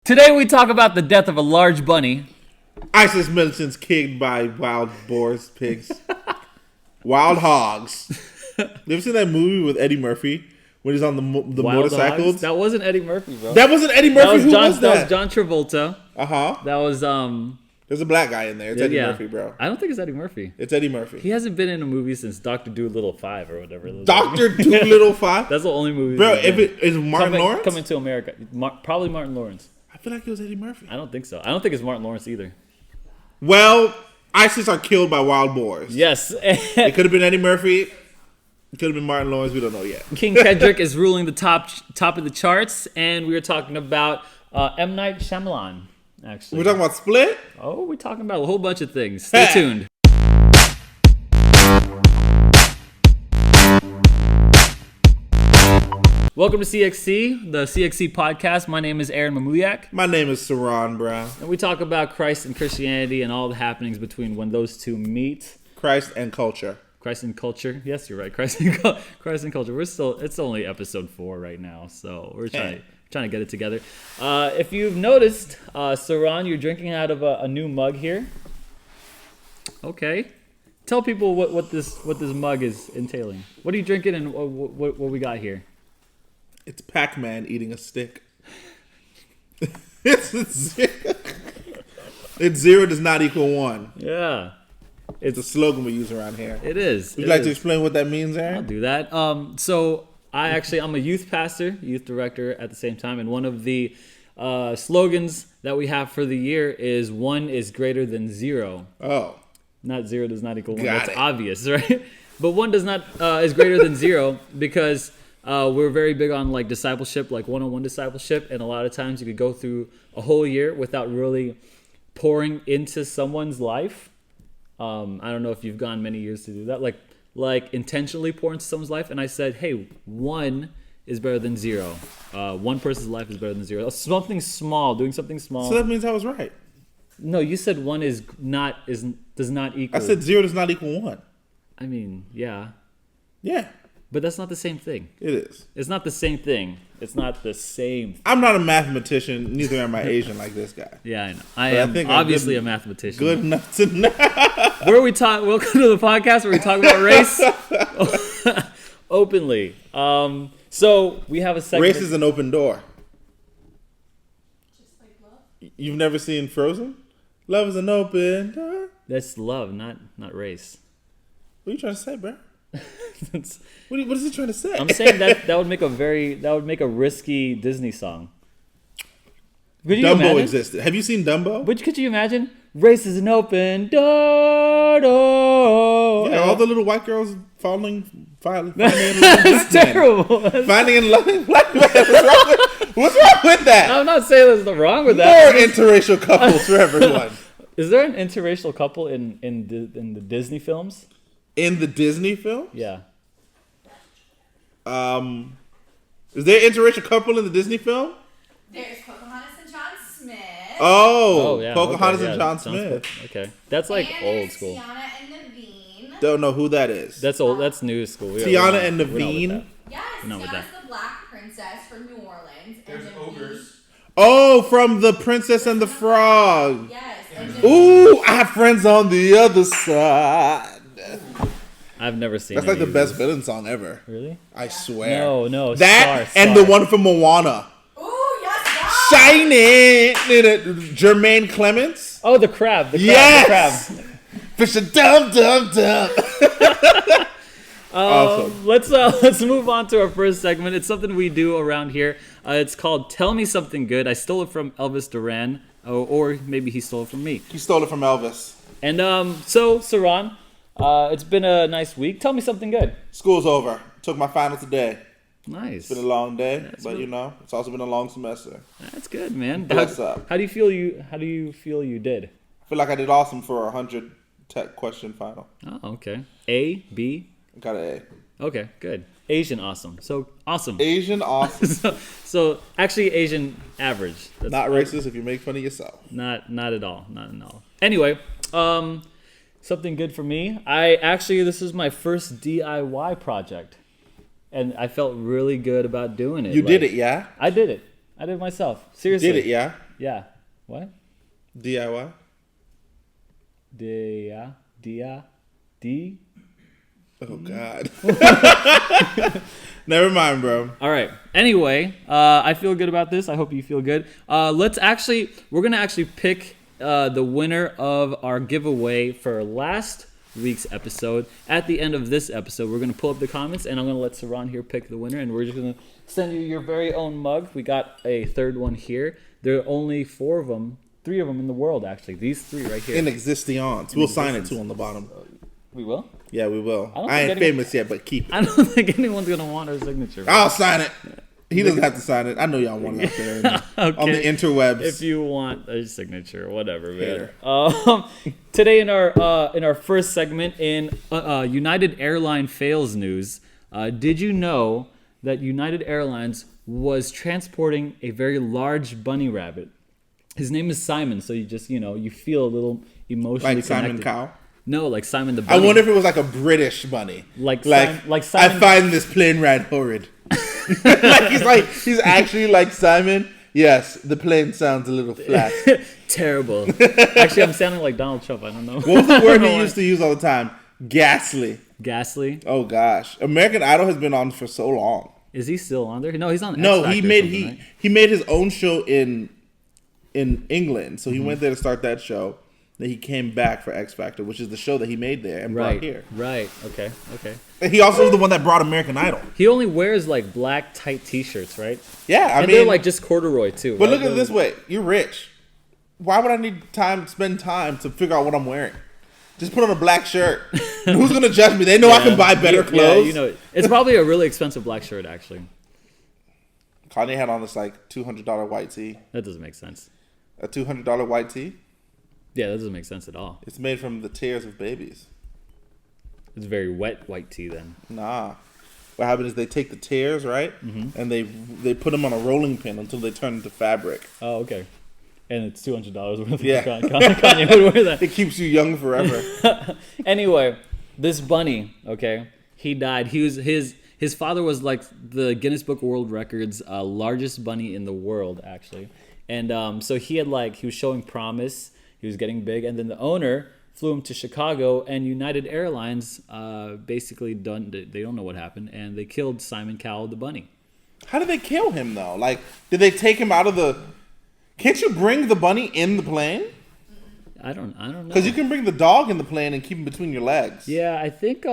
Today we talk about the death of a large bunny. ISIS militants killed by wild boars, pigs, wild hogs. You ever seen that movie with Eddie Murphy when he's on the motorcycles? Hogs? That wasn't Eddie Murphy, bro. That wasn't Eddie Murphy. Who was that? That was John Travolta. That was There's a black guy in there. It's Eddie Murphy, bro. I don't think it's Eddie Murphy. It's Eddie Murphy. He hasn't been in a movie since Dr. Dolittle 5 or whatever. Dr. Dolittle 5? That's the only movie. Bro, if it is Martin Lawrence? Coming to America. Probably Martin Lawrence. I feel like it was Eddie Murphy. I don't think so. I don't think it's Martin Lawrence either. Well, ISIS are killed by wild boars. Yes. It could have been Eddie Murphy. It could have been Martin Lawrence. We don't know yet. King Kendrick is ruling the top of the charts, and we were talking about M. Night Shyamalan, actually. We're talking about Split? Oh, we're talking about a whole bunch of things. Stay tuned. Welcome to CXC, the CXC podcast. My name is Aaron Mamuyac. My name is Seron Brown. And we talk about Christ and Christianity and all the happenings between when those two meet. Christ and culture. Christ and culture. Yes, you're right. Christ and culture. It's only episode 4 right now, so we're trying to get it together. If you've noticed, Seron, you're drinking out of a new mug here. Okay. Tell people what this mug is entailing. What are you drinking and what we got here? It's Pac-Man eating a stick. It's 0 does not equal 1. Yeah. It's a slogan we use around here. It is. Would you like to explain what that means, Aaron? I'll do that. So I'm a youth pastor, youth director at the same time, and one of the slogans that we have for the year is 1 is greater than 0. Oh. Not 0 does not equal 1. Got That's it. obvious, right? But 1 does not is greater than 0 because we're very big on like discipleship, like one-on-one discipleship, and a lot of times you could go through a whole year without really pouring into someone's life. I don't know if you've gone many years to do that, like intentionally pour into someone's life. And I said, hey, 1 is better than 0. One person's life is better than 0. Something small, doing something small. So that means I was right. No, you said 1 does not equal. I said 0 does not equal 1. I mean, yeah. Yeah. But that's not the same thing. It is. It's not the same thing. It's not the same thing. I'm not a mathematician, neither am I Asian like this guy. Yeah, I know. I am obviously a mathematician. Good enough to know. Welcome to the podcast where we talk about race openly. So we have a segment. Race is an open door. Just like love. You've never seen Frozen? Love is an open door. That's love, not race. What are you trying to say, bro? What is he trying to say? I'm saying that would make a risky Disney song. Dumbo existed. Have you seen Dumbo? But could you imagine? Race is an open door. Yeah, all the little white girls falling in love. That's terrible. Finding in love black men. What's wrong with that? I'm not saying there's nothing wrong with that. More interracial couples for everyone. Is there an interracial couple in the Disney films? In the Disney film? Yeah. Is there an interracial couple in the Disney film? There's Pocahontas and John Smith. Oh, yeah. Pocahontas Okay, and yeah. John Smith. Okay. That's like and old there's school. Tiana and Naveen. Don't know who that is. That's old. That's new school. Tiana and we're not with Naveen. that. Yes, No, with Tiana's that. the Black Princess from New Orleans. There's and ogres. Oh, from The Princess and the Frog. Yes. And Ooh, I have friends on the other side. I've never seen. That's like any the of best these. villain song ever. Really? I swear. No. That Star. and the one from Moana. Ooh, yes, God. Shining. Jermaine Clements. Oh, the crab. Yes. The crab. Fish a dum. Awesome. Let's move on to our first segment. It's something we do around here. It's called "Tell Me Something Good." I stole it from Elvis Duran, or maybe he stole it from me. He stole it from Elvis. And so Seron, it's been a nice week. Tell me something good. School's over. Took my final today. Nice. It's been a long day, That's but good. you know, it's also been a long semester. That's good, man. Bless up. How do you feel you did? I feel like I did awesome for a 100 tech question final. Oh, okay. A, B. I got an A. Okay, good. Asian awesome. So awesome. Asian awesome. so actually Asian average. That's Not racist if you make fun of yourself. Not at all. Not at all. Anyway, something good for me. This is my first DIY project. And I felt really good about doing it. You did it, yeah? I did it. I did it myself. Seriously. Did it, yeah? Yeah. What? DIY? D. Oh, God. Never mind, bro. All right. Anyway, I feel good about this. I hope you feel good. We're going to actually pick the winner of our giveaway for last week's episode. At the end of this episode, we're going to pull up the comments, and I'm going to let Seron here pick the winner, and we're just going to send you your very own mug. We got a third one here. There are only 3 of them in the world, actually. These 3 right here. In existence. We'll sign it, too, on the bottom. We will? Yeah, we will. I ain't famous yet, but keep it. I don't think anyone's going to want our signature. Right? I'll sign it. He doesn't have to sign it. I know y'all want it out there okay. on the interwebs. If you want a signature, whatever, man. Today in our first segment in United Airline fails news, did you know that United Airlines was transporting a very large bunny rabbit? His name is Simon, so you feel a little emotionally like connected. Simon Cowell? No, like Simon the bunny. I wonder if it was like a British bunny. Like Simon, I find this plane ride horrid. he's actually like Simon. Yes, the plane sounds a little flat. Terrible. Actually, I'm sounding like Donald Trump. I don't know. What was the word he used to use all the time? Ghastly. Ghastly? Oh gosh, American Idol has been on for so long. Is he still on there? No, he's on. No, X he Factor he made his own show in England, so he went there to start that show. Then he came back for X Factor, which is the show that he made there and brought here. Right. Okay. And he also was the one that brought American Idol. He only wears like black tight T-shirts, right? Yeah, I mean, they're like just corduroy too. But right? look at it this way: you're rich. Why would I need spend time to figure out what I'm wearing? Just put on a black shirt. Who's gonna judge me? They know I can buy better clothes. Yeah, it's probably a really expensive black shirt, actually. Kanye had on this like $200 white tee. That doesn't make sense. A $200 white tee? Yeah, that doesn't make sense at all. It's made from the tears of babies. It's very wet white tea then. Nah. What happens is they take the tears, right? Mm-hmm. And they put them on a rolling pin until they turn into fabric. Oh, okay. And it's $200 worth. Yeah. Kanye would wear that. It keeps you young forever. Anyway, this bunny, okay, he died. His father was like the Guinness Book of World Records largest bunny in the world, actually. And so he was showing promise. He was getting big, and then the owner flew him to Chicago, and United Airlines basically they don't know what happened, and they killed Simon Cowell the bunny. How did they kill him though? Like, did they take him out of the? Can't you bring the bunny in the plane? I don't know. Because you can bring the dog in the plane and keep him between your legs. Yeah, I think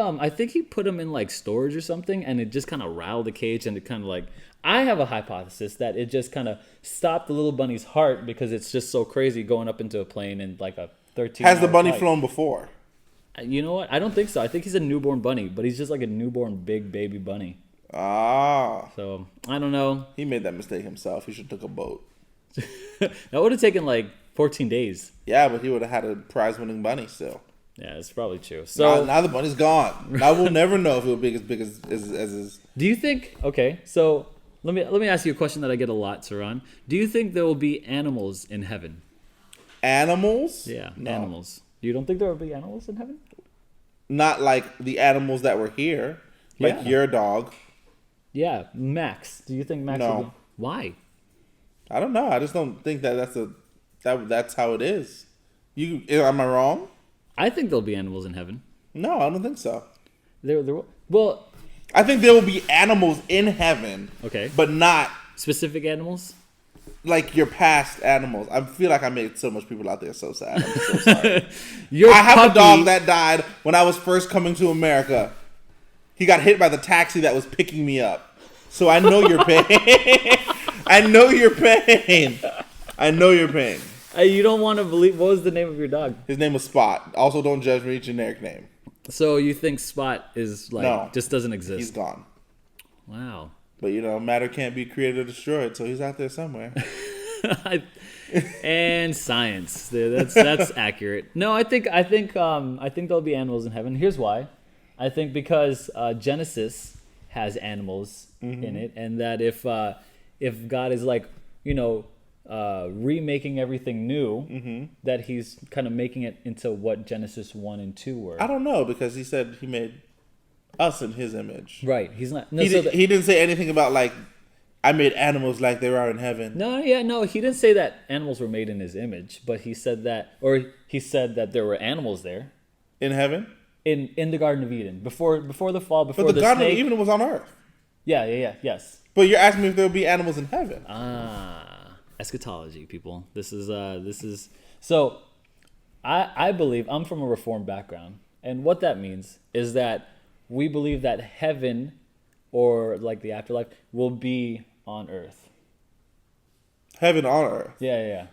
he put him in like storage or something, and it just kind of rattled the cage, and it kind of like. I have a hypothesis that it just kind of stopped the little bunny's heart because it's just so crazy going up into a plane in like a 13. Has the bunny flown before? You know what? I don't think so. I think he's a newborn bunny, but he's just like a newborn big baby bunny. Ah. So I don't know. He made that mistake himself. He should have took a boat. That would have taken like 14 days. Yeah, but he would have had a prize-winning bunny still. Yeah, it's probably true. So now the bunny's gone. Now we'll never know if it will be as big as his. Do you think? Okay, so. Let me ask you a question that I get a lot, Seron. Do you think there will be animals in heaven? Animals? Yeah, no. Animals. You don't think there will be animals in heaven? Not like the animals that were here, like your dog. Yeah, Max. Do you think Max will be? Why? I don't know. I just don't think that's how it is. Am I wrong? I think there'll be animals in heaven. No, I don't think so. Well, I think there will be animals in heaven. Okay. But not specific animals? Like your past animals. I feel like I made so much people out there so sad. I'm so sorry. I have a dog that died when I was first coming to America. He got hit by the taxi that was picking me up. So I know your pain. I know your pain. I know your pain. You don't want to believe. What was the name of your dog? His name was Spot. Also, don't judge me. Generic name. So you think Spot is like just doesn't exist? He's gone. Wow. But matter can't be created or destroyed, so he's out there somewhere. And science. That's accurate. No, I think there'll be animals in heaven. Here's why. I think because Genesis has animals in it, and that if God is like remaking everything new, that he's kind of making it into what Genesis 1 and 2 were. I don't know, because he said he made us in his image. Right. He's not. No, he didn't say anything about like I made animals like they are in heaven. No, he didn't say that animals were made in his image, but he said that there were animals there In heaven? in the Garden of Eden before the fall, before But the Garden snake. of Eden was on earth. Yes. But you're asking me if there will be animals in heaven. Eschatology, people. This is so. I believe I'm from a Reformed background, and what that means is that we believe that heaven, or like the afterlife, will be on earth. Heaven on earth. Yeah.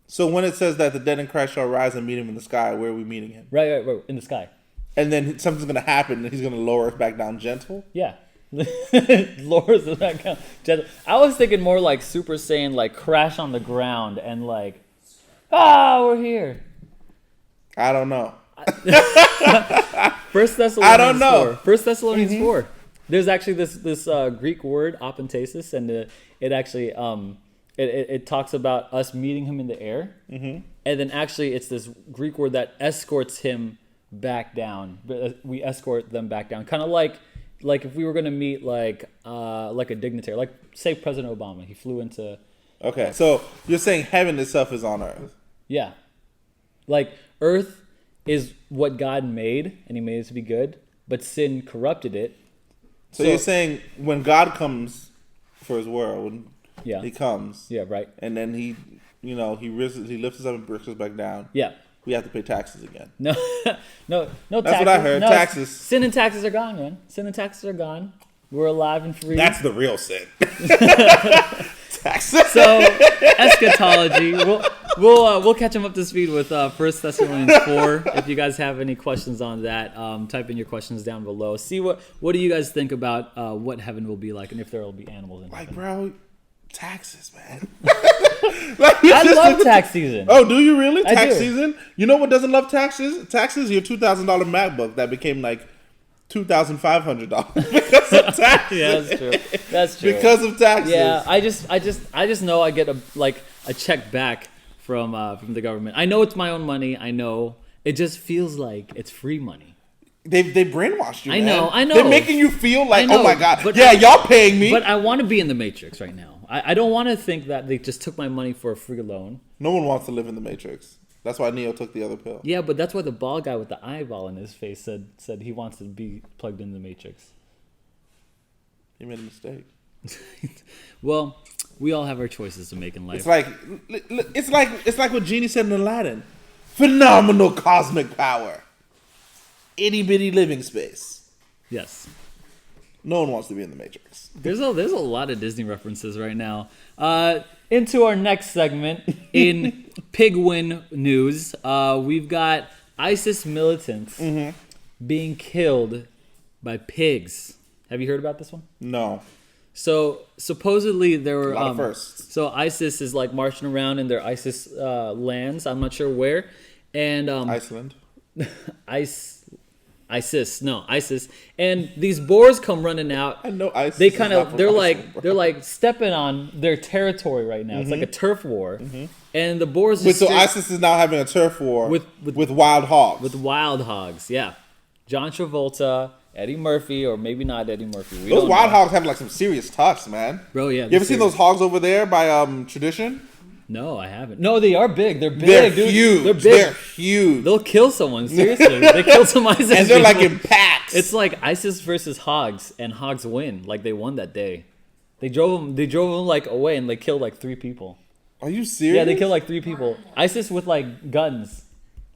So when it says that the dead in Christ shall rise and meet him in the sky, where are we meeting him? Right, in the sky. And then something's going to happen, and he's going to lower us back down gentle? Yeah. Lowers the back down. I was thinking more like Super Saiyan, like crash on the ground and like, we're here. I don't know. First Thessalonians I don't know. 4. First Thessalonians 4. There's actually this Greek word apantesis, and it actually it talks about us meeting him in the air, and then actually it's this Greek word that escorts him back down. We escort them back down, kind of like if we were going to meet like a dignitary, like say President Obama. He flew into. Okay, so you're saying heaven itself is on earth. Yeah. Like earth is what God made, and he made it to be good, but sin corrupted it. So you're saying when God comes for his world, he comes. Yeah, right. And then he lifts us up and brings us back down. Yeah. We have to pay taxes again. No That's taxes. what I heard. No, taxes. Sin and taxes are gone, man. Sin and taxes are gone. We're alive and free. That's the real sin. Taxes. So eschatology. We'll catch them up to speed with 1 Thessalonians 4. If you guys have any questions on that, type in your questions down below. See what do you guys think about what heaven will be like, and if there will be animals in heaven. Like, bro, taxes, man. I love tax season. Oh, do you really? I Tax do. season? You know what doesn't love taxes? Taxes, your $2,000 MacBook that became like $2,500 because of taxes. Yeah, that's true. Because of taxes. Yeah, I just know I get a check back from the government. I know it's my own money. I know it just feels like it's free money. They brainwashed you. I know. They're making you feel like, know, oh my god, but y'all paying me. But I want to be in the Matrix right now. I don't want to think that they just took my money for a free loan. No one wants to live in the Matrix. That's why Neo took the other pill. Yeah, but that's why the bald guy with the eyeball in his face said he wants to be plugged in the Matrix. He made a mistake. Well, we all have our choices to make in life. It's like what Genie said in Aladdin. Phenomenal cosmic power. Itty bitty living space. Yes. No one wants to be in the Matrix. There's a lot of Disney references right now. Into our next segment in Pigwin news, we've got ISIS militants being killed by pigs. Have you heard about this one? No. So supposedly there were A lot of firsts. So ISIS is like marching around in their ISIS lands. I'm not sure where, and Iceland. ISIS, and these boars come running out. I know ISIS. They is kind not of from they're Iceland, like bro. stepping on their territory right now. It's like a turf war, and the boars. Wait, so ISIS is now having a turf war with wild hogs. with wild hogs. Yeah, John Travolta, Eddie Murphy, or maybe not Eddie Murphy. Those wild hogs have like some serious tusks, man. Bro, yeah. You ever seen those hogs over there by Tradition? No, I haven't. No, they are big. They're big, They're dude. huge. They're big. They're huge. They'll kill someone. Seriously, they killed some ISIS. And they're like people. in packs. It's like ISIS versus hogs, and hogs win. Like they won that day. They drove them like away, and they killed like 3 people. Are you serious? Yeah, they killed like 3 people. ISIS with like guns.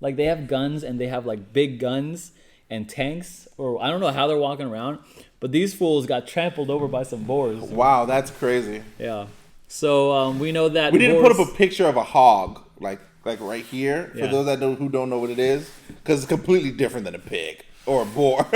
Like they have guns, and they have like big guns and tanks, or I don't know how they're walking around, but these fools got trampled over by some boars. Wow, that's crazy. Yeah. So we know that We didn't boars, put up a picture of a hog, like right here, for Yeah. those who don't know what it is, because it's completely different than a pig or a boar.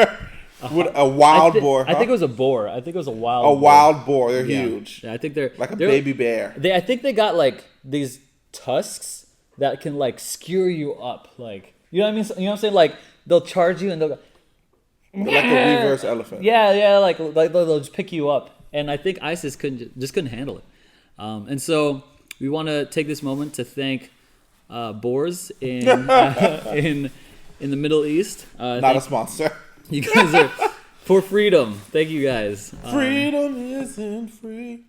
With a wild boar. I huh? think it was a boar. I think it was a wild. a boar. wild boar. They're Yeah. huge, Yeah, I think they're like a they're- baby bear. I think they got like these tusks that can like skewer you up. Like you know what I mean? You know what I'm saying? Like they'll charge you and they'll go. Like a reverse elephant. Yeah, like they'll just pick you up. And I think ISIS couldn't handle it. And so we want to take this moment to thank boars in the Middle East. Not a sponsor. You guys are For freedom. Thank you guys. Freedom isn't free.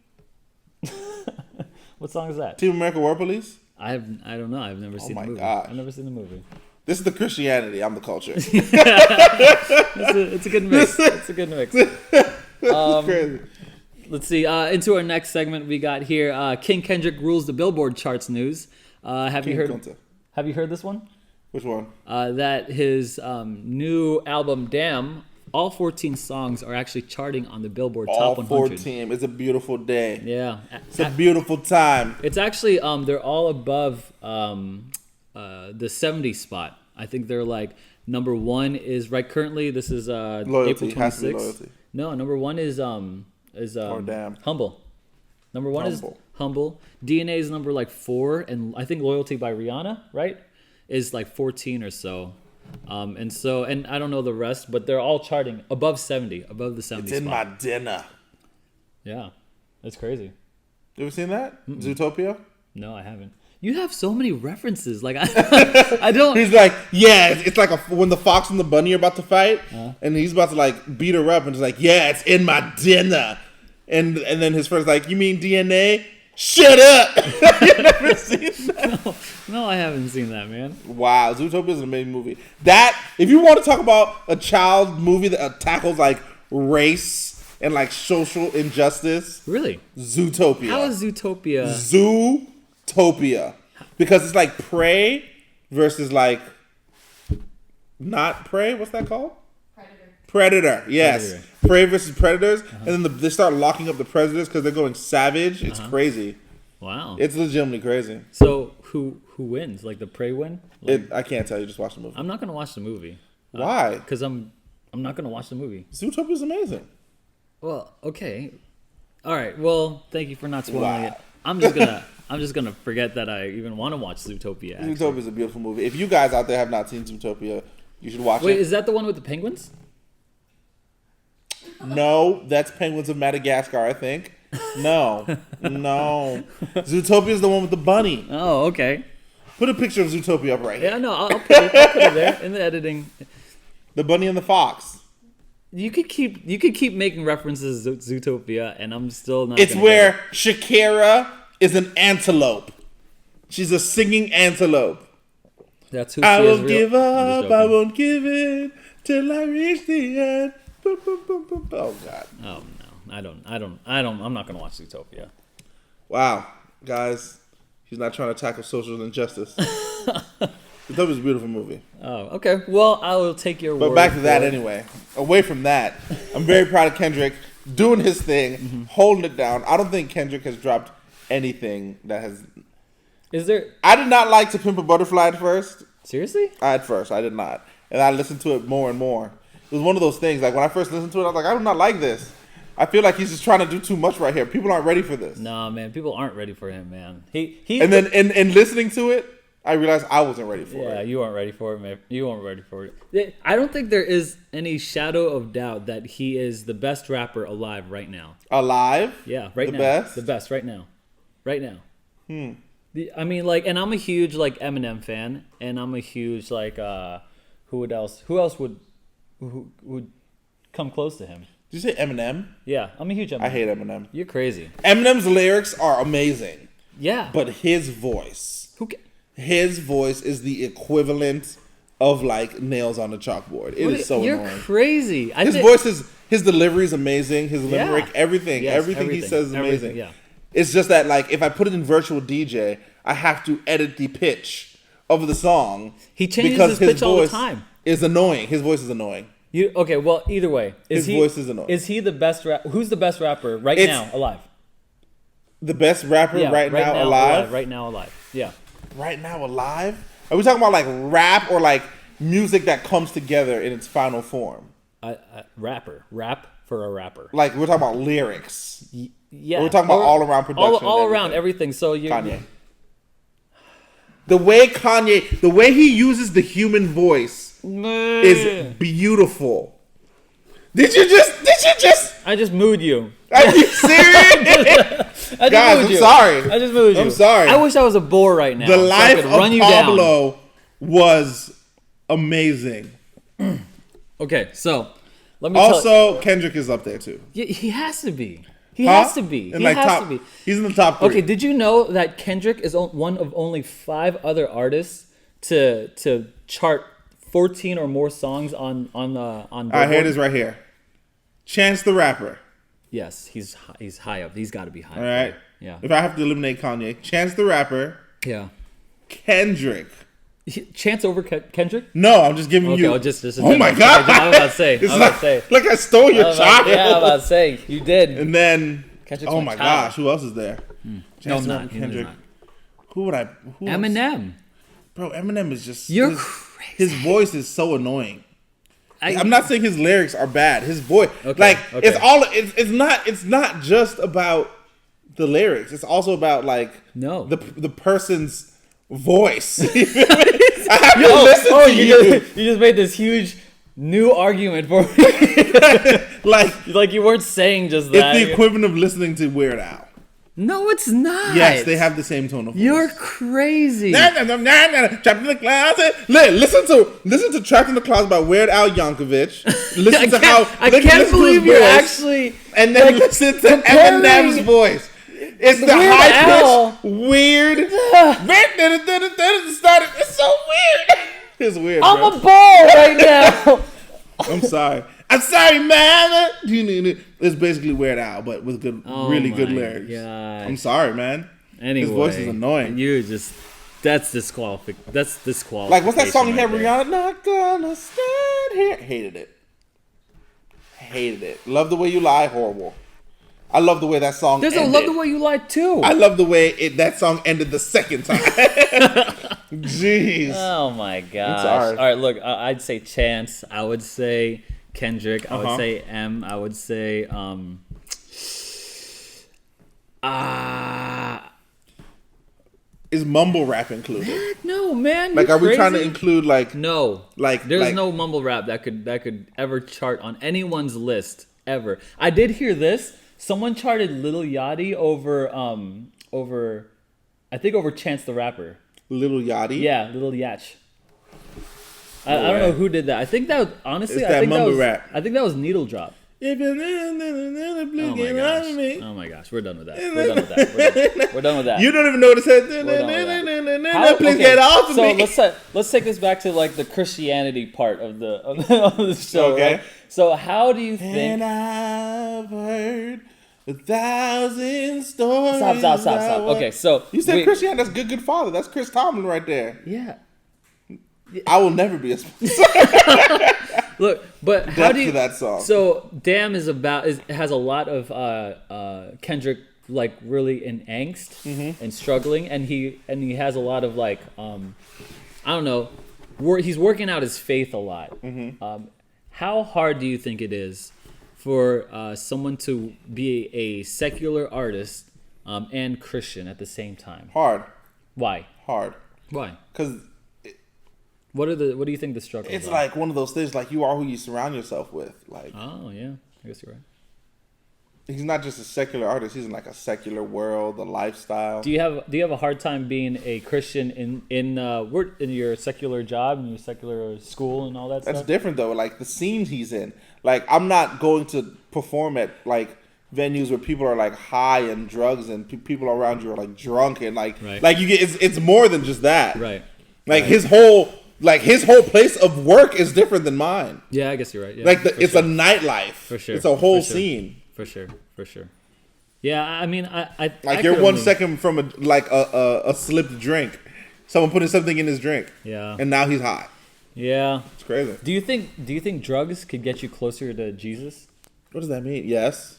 What song is that? Team America War Police? I don't know. I've never seen the movie. Gosh. I've never seen the movie. This is the Christianity. I'm the culture. It's a good mix. It's a good mix. Crazy. Let's see. Into our next segment, we got here. King Kendrick rules the Billboard charts news. Have you heard this one? Which one? That his new album, Damn, all 14 songs are actually charting on the Billboard Top 100. All 14. It's a beautiful day. Yeah. It's a beautiful time. It's actually, they're all above the 70 spot. I think they're like, number one is right currently, this is Loyalty. April 26th. No, number one is Damn. Humble. Number one is Humble. DNA is number like 4, and I think Loyalty by Rihanna, right, is like 14 or so. And I don't know the rest, but they're all charting above 70, above the 70 It's in spot. my dinner. Yeah, that's crazy. You ever seen that? Zootopia? No, I haven't. You have so many references. Like I don't. He's like, yeah, it's like when the fox and the bunny are about to fight, and he's about to like beat her up, and it's like, yeah, it's in my dinner, and then his friend's like, you mean DNA? Shut up! You never seen that? No, I haven't seen that, man. Wow, Zootopia is an amazing movie. That, if you want to talk about a child movie that tackles like race and like social injustice, Really? Zootopia. How is Zootopia? Zootopia, because it's like Prey versus like not Prey. What's that called? Predator. Yes. Predator. Prey versus predators, and then they start locking up the predators because they're going savage. It's crazy. Wow. It's legitimately crazy. So who wins? Like the prey win? Like, I can't tell you. Just watch the movie. I'm not gonna watch the movie. Why? Because I'm not gonna watch the movie. Zootopia is amazing. Well, okay. All right. Well, thank you for not spoiling Wow. it. I'm just gonna forget that I even want to watch Zootopia. Actually. Zootopia is a beautiful movie. If you guys out there have not seen Zootopia, you should watch Wait, it. is that the one with the penguins? No, that's Penguins of Madagascar, I think. No. Zootopia is the one with the bunny. Oh, okay. Put a picture of Zootopia up right here. Yeah, no, I'll put it there in the editing. The bunny and the fox. You could keep making references to Zootopia, and I'm still not. It's gonna where get Shakira is an antelope. She's a singing antelope. it. That's who I she is. won't Real. give I'm up. just I joking. won't give in till I reach the end. Boom, boom, boom, boom. Oh God. Oh no, I'm not gonna watch Zootopia. Wow, guys, he's not trying to tackle social injustice. Zootopia is a beautiful movie. Oh, okay. Well, I will take your word. But back to that for it. anyway. Away from that, I'm very proud of Kendrick doing his thing, holding it down. I don't think Kendrick has dropped anything that has. Is there I did not like To Pimp a Butterfly at first. seriously? I did not, and I listened to it more and more. It was one of those things. Like when I first listened to it, I was like, I do not like this. I feel like he's just trying to do too much right here. People aren't ready for this. No, man. People aren't ready for him, man. He. And then in listening to it, I realized I wasn't ready for Yeah, it. you weren't ready for it, man. You weren't ready for it. I don't think there is any shadow of doubt that he is the best rapper alive right now. Alive? Yeah, right The now. best? The best right now. Right now. I mean, like, and I'm a huge like Eminem fan, and I'm a huge like who else would come close to him? Did you say Eminem? Yeah, I'm a huge Eminem. I hate Eminem. You're crazy. Eminem's lyrics are amazing, Yeah, but his voice is the equivalent of like nails on a chalkboard. It is so you're annoying. crazy. His delivery is amazing. His limerick, everything, Yes, everything he says is amazing. everything, yeah. It's just that like if I put it in virtual DJ, I have to edit the pitch of the song. He changes because his pitch all the voice time. Is annoying. His voice is annoying. Okay, well, either way, His voice is annoying. Is he the best who's the best rapper right now alive? The best rapper Yeah, right now alive. Right now alive. Yeah. Right now alive? Are we talking about like rap or like music that comes together in its final form? Rapper. Rap for a rapper. Like we're talking about lyrics. Yeah. Or we're talking about all around production. All and around everything. So you Kanye. The way he uses the human voice is beautiful. Did you just I just mooed you. Are you serious? Guys, I'm sorry. I just mooed you. I'm sorry. I wish I was a boar right now. The so I life could of run you down. Pablo was amazing. Okay, so let me also, Kendrick is up there too. He has to be. He has to be. He has to be. He's in the top 3. Okay, did you know that Kendrick is one of only 5 other artists to chart 14 or more songs on Billboard? I hear this right here. Chance the Rapper. Yes, he's high up. He's got to be high. All right. Yeah. If I have to eliminate Kanye, Chance the Rapper. Yeah. Kendrick. Chance over Kendrick? No, I'm just giving you. Oh my God! I was about to say. Like I stole your child. Yeah, I was about to say you did. And then, Kendrick's oh my gosh, who else is there? No, I'm not. Kendrick. Who would I? Eminem. Else? Bro, Eminem is just. You're crazy. His voice is so annoying. I'm not saying his lyrics are bad. His voice, it's not just about the lyrics. It's also about the person's voice. I have to listen to you. You just made this huge new argument for me. like you weren't saying just that. It's the equivalent of listening to Weird Al. No, it's not. Yes, they have the same tone of voice. You're crazy. Trapped in the Closet. Listen to Trapped in the Closet by Weird Al Yankovic. Listen to how I can't believe you're actually and then listen to Eminem's voice. It's the high pitched weird. It's so weird. It's weird. I'm a ball right now. I'm sorry, man. It's basically Weird Al, but with really good lyrics. Gosh. I'm sorry, man. Anyway, his voice is annoying. That's disqualified. Like, what's that song you had, Rihanna? Not gonna stand here. Hated it. Love the Way You Lie. Horrible. I love the way that song ended. There's a Love the Way You Lie too. I love the way that song ended the second time. Jeez. Oh my gosh. I'm sorry. All right, look, I'd say Chance. I would say Kendrick. I would say M. I would say is mumble rap included? Heck no, man. Like, are we crazy? trying to include no? There's no mumble rap that could ever chart on anyone's list ever. I did hear this. Someone charted Lil Yachty over Chance the Rapper. Lil Yachty? Yeah, Lil Yach. I don't know who did that. I think that was, honestly, I think that was Needle Drop. Oh my gosh, we're done with that. We're done with that. You don't even know what it said. Please get off of me. So let's take this back to like the Christianity part of the show. Okay. Right? So how do you think? And I've heard 1,000 stories. Stop. Okay, so you said Christianity. That's Good Father. That's Chris Tomlin right there. Yeah. I will never be a sponsor. Look, but how do you that song? So Damn has a lot of Kendrick like really in angst and struggling, and he has a lot of like I don't know, he's working out his faith a lot. How hard do you think it is for someone to be a secular artist and Christian at the same time? Hard. Why? Hard. Why? Because what do you think the struggle is? It's like one of those things, like you are who you surround yourself with. Like, oh yeah, I guess you're right. He's not just a secular artist; he's in like a secular world, a lifestyle. Do you have a hard time being a Christian in your secular job and your secular school and all that stuff? That's different though. Like the scene he's in. Like I'm not going to perform at like venues where people are like high and drugs and people around you are like drunk and like you get it's more than just that. Right. Like his whole place of work is different than mine. Yeah, I guess you're right. Yeah, like it's a nightlife. For sure. It's a whole scene. For sure. Yeah, I mean, I like you're 1 second from a slipped drink, someone putting something in his drink. Yeah. And now he's high. Yeah. It's crazy. Do you think drugs could get you closer to Jesus? What does that mean? Yes.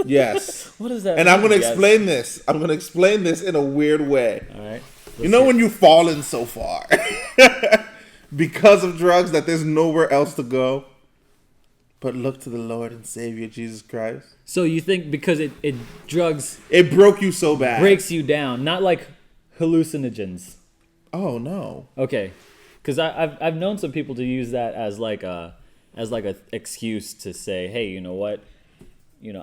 Yes. What does that and mean? I'm going to explain this. I'm going to explain this in a weird way. All right. When you've fallen so far because of drugs that there's nowhere else to go but look to the Lord and Savior Jesus Christ. So you think because drugs it broke you so bad, breaks you down, not like hallucinogens. Oh no. Okay, because I've known some people to use that as like a excuse to say, hey, you know what?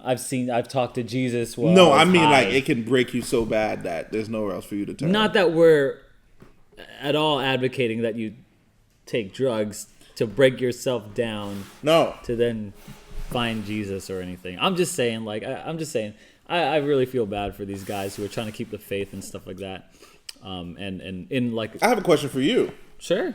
I've talked to Jesus. No, I mean high. Like it can break you so bad that there's nowhere else for you to turn. Not that we're at all advocating that you take drugs. to break yourself down. No. To then find Jesus or anything. I'm just saying, I really feel bad for these guys who are trying to keep the faith and stuff like that. And in like, I have a question for you. Sure.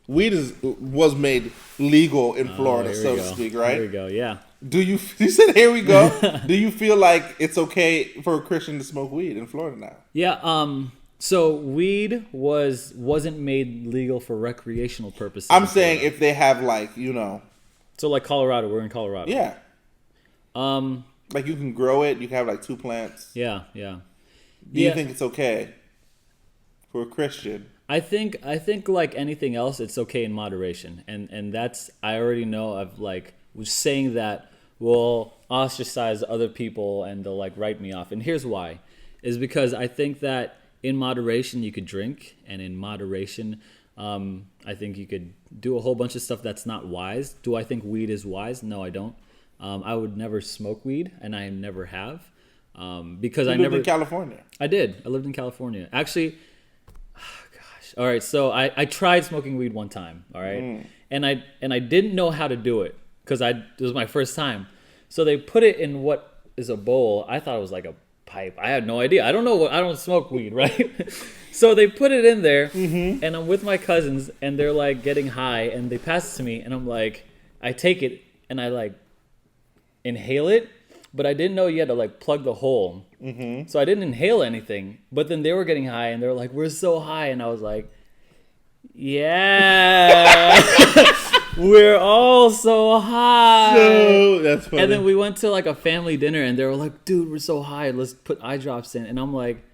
Weed was made legal in Florida, so to speak, right? Here we go. Yeah. You said here we go. Do you feel like it's okay for a Christian to smoke weed in Florida now? Yeah. So weed wasn't made legal for recreational purposes. I'm saying if they have like, you know. So like Colorado, we're in Colorado. Yeah. Like you can grow it. You can have like 2 plants. Yeah. Yeah. Do you think it's okay for a Christian? I think like anything else, it's okay in moderation, and that's, I already know I've like was saying that will ostracize other people and they'll like write me off, and here's why, is because I think that in moderation you could drink, and in moderation, I think you could do a whole bunch of stuff that's not wise. Do I think weed is wise? No, I don't. I would never smoke weed, and I never have, because I never lived in California. I did. I lived in California, actually. All right, so I tried smoking weed one time, all right? And I didn't know how to do it because it was my first time. So they put it in what is a bowl. I thought it was like a pipe. I had no idea. I don't smoke weed, right? So they put it in there, and I'm with my cousins, and they're like getting high, and they pass it to me, and I'm like, I take it, and I like inhale it, but I didn't know you had to like plug the hole. So I didn't inhale anything, but then they were getting high and they were like, we're so high. And I was like, yeah, we're all so high. So that's funny. And then we went to like a family dinner and they were like, dude, we're so high. Let's put eye drops in. And I'm like,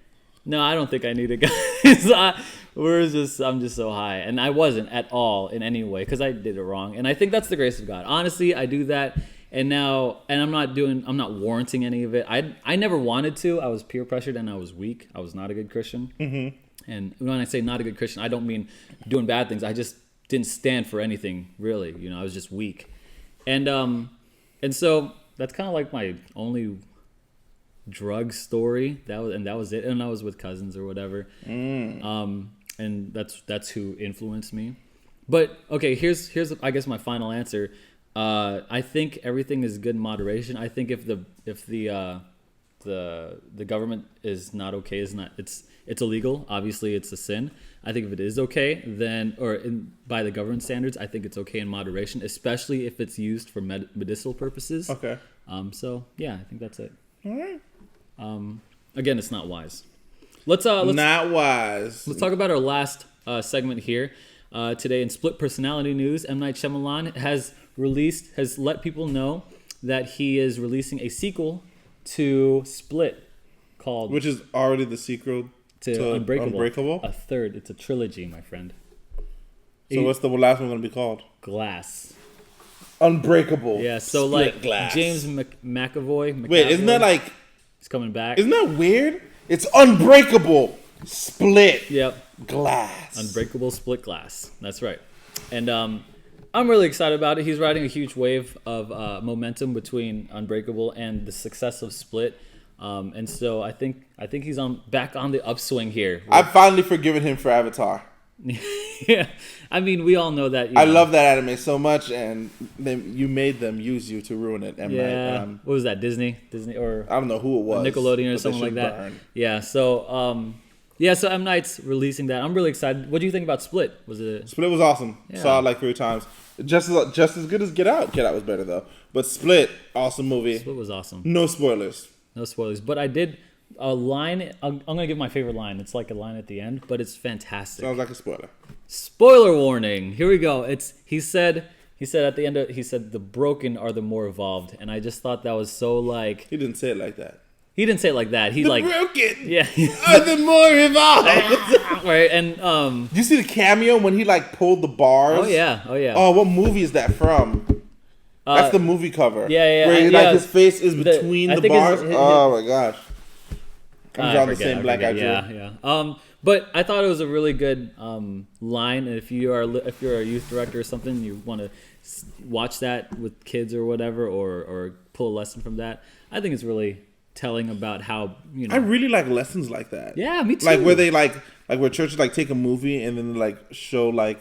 no, I don't think I need it, guys. I'm just so high. And I wasn't at all in any way because I did it wrong. And I think that's the grace of God. Honestly, I do that. And I'm not warranting any of it. I never wanted to. I was peer pressured and I was weak. I was not a good Christian. And when I say not a good Christian, I don't mean doing bad things. I just didn't stand for anything, really. You know, I was just weak. And so that's kind of like my only drug story. That was it. And I was with cousins or whatever. And that's who influenced me. But okay, here's I guess my final answer. I think everything is good in moderation. I think if the government is not okay, it's illegal. Obviously, it's a sin. I think if it is okay, then by the government standards, I think it's okay in moderation, especially if it's used for medicinal purposes. Okay. So yeah, I think that's it. All right. Again, it's not wise. Let's not wise. Let's talk about our last segment here. Today in Split Personality News, M. Night Shyamalan has let people know that he is releasing a sequel to Split which is already the sequel to Unbreakable? A third. It's a trilogy, my friend. So what's the last one going to be called? Glass. Unbreakable. Yeah, so Split like Glass. James McAvoy. Wait, isn't that like... He's coming back. Isn't that weird? It's Unbreakable. Split. Yep. Glass. Unbreakable Split Glass. That's right. And I'm really excited about it. He's riding a huge wave of momentum between Unbreakable and the success of Split. And so I think he's back on the upswing here. I've finally forgiven him for Avatar. Yeah. I mean, we all know that. I love that anime so much, and you made them use you to ruin it. Yeah. What was that? Disney, or I don't know who it was. Nickelodeon or something like that. Burn. Yeah. So so M. Night's releasing that. I'm really excited. What do you think about Split? Split was awesome. Yeah. Saw it like 3 times. Just as good as Get Out. Get Out was better though. But Split, awesome movie. Split was awesome. No spoilers. No spoilers. But I did a line. I'm gonna give my favorite line. It's like a line at the end, but it's fantastic. Sounds like a spoiler. Spoiler warning. Here we go. He said at the end the broken are the more evolved, and I just thought that was so like. He didn't say it like that. He didn't say it like that. He the like broken yeah are the more evolved. Right. And do you see the cameo when he like pulled the bars? Oh yeah. Oh, what movie is that from? That's the movie cover. Yeah. Where his face is between the bars. Oh my gosh. I'm drawing the same black eye. Yeah. But I thought it was a really good line. And if you're a youth director or something, you want to watch that with kids or whatever, or pull a lesson from that. I think it's really telling about how I really like lessons like that. Yeah, me too. Like where they like where churches like take a movie and then like show like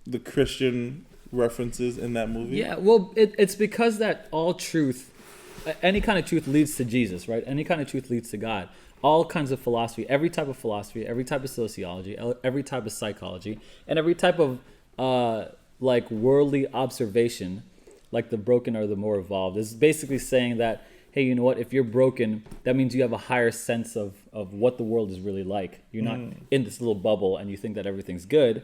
the Christian references in that movie? Yeah, well, it's because that all truth, any kind of truth leads to Jesus, right? Any kind of truth leads to God. All kinds of philosophy, every type of philosophy, every type of sociology, every type of psychology, and every type of like worldly observation, like the broken are the more evolved, is basically saying that, hey, you know what? If you're broken, that means you have a higher sense of what the world is really like. You're not in this little bubble and you think that everything's good,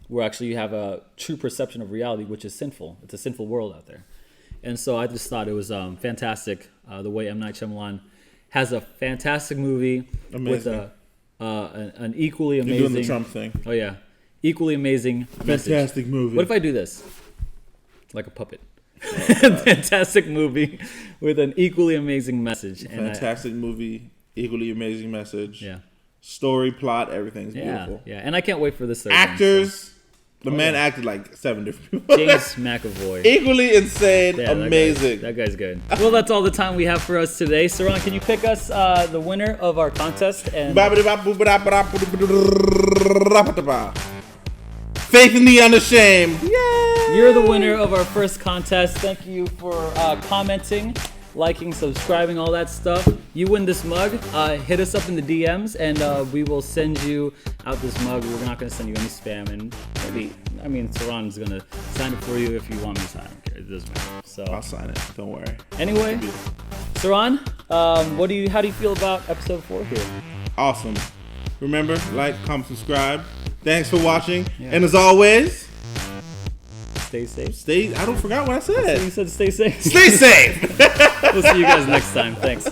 where actually you have a true perception of reality, which is sinful. It's a sinful world out there. And so I just thought it was fantastic the way M. Night Shyamalan has a fantastic movie with an equally amazing... You're doing the Trump thing. Oh, yeah. Equally amazing message. Fantastic movie. What if I do this? Like a puppet. Fantastic movie with an equally amazing message. Fantastic movie, equally amazing message. Yeah. Story, plot, everything's beautiful. Yeah, and I can't wait for this third Actors... The man acted like 7 different people. James McAvoy. Equally insane, amazing. That guy's good. Well, that's all the time we have for us today. Seron, can you pick us the winner of our contest? And Faith in the Unashamed. Yay! You're the winner of our first contest. Thank you for commenting, liking, subscribing, all that stuff. You win this mug. Hit us up in the DMs, and we will send you out this mug. We're not going to send you any spam, and maybe, I mean, Seron's going to sign it for you if you want me to sign it. I don't care. It doesn't matter. So I'll sign it. Don't worry. Anyway, Seron, how do you feel about episode 4 here? Awesome. Remember, like, comment, subscribe. Thanks for watching, and as always, stay safe. I don't forget what I said. You said stay safe. Stay safe. We'll see you guys next time. Thanks.